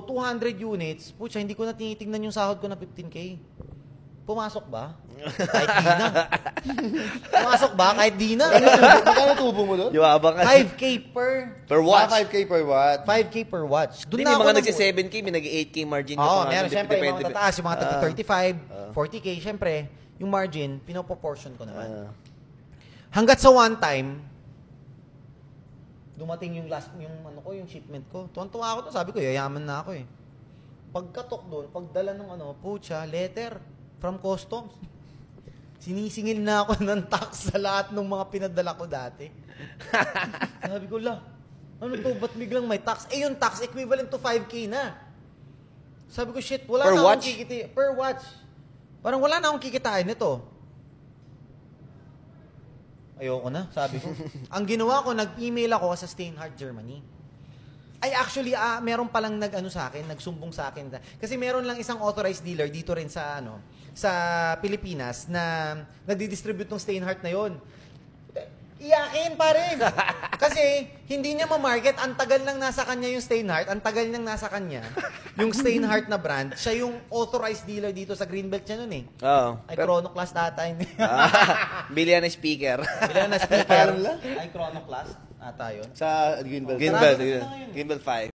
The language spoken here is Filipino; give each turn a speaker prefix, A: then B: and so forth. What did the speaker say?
A: 200 units, pucha, hindi ko na tinitingnan yung sahod ko na 15K. Pumasok ba? Kahit di na. Pumasok ba? Kahit di na.
B: Magkano tubo mo doon?
C: Yung abang ka.
A: 5K
C: Per watch.
B: 5K per watt.
A: 5K per watch.
C: Doon na mga nagsi-7K, may nag-8K margin.
A: Oo, meron siyempre yung mga tataas, yung mga tag-35, 40K, siyempre, yung margin, pinoproportion ko naman. Hanggat sa one time, dumating yung yung shipment ko. Tuwan-tuwa ako to, sabi ko, yayaman na ako eh. Pagkatok doon, pagdala ng pucha, letter from customs. Sinisingil na ako ng tax sa lahat ng mga pinadala ko dati. Sabi ko, ano to, ba't biglang may tax? Eh, yung tax equivalent to 5K na. Sabi ko, shit, wala na akong kikitain. Per watch. Parang wala na akong kikitain nito. Ayoko na, sabi ko. Ang ginawa ko, nag-email ako sa Steinhardt, Germany. Ay, actually, meron palang nagsumbong sa akin. Kasi meron lang isang authorized dealer dito rin sa Pilipinas na nagdi-distribute ng Steinhardt na yon. Iyakin pa rin. Kasi hindi niya ma-market, ang tagal nang nasa kanya yung Steinhardt, ang tagal nang nasa kanya yung Steinhardt na brand, siya yung authorized dealer dito sa Greenbelt siya nun eh.
C: Oo.
A: Ay, Chrono Class data.
C: Bilihan na speaker.
A: Bilihan na speaker. Ay, Chrono Class ata yun.
B: Sa Greenbelt.
C: Greenbelt 5.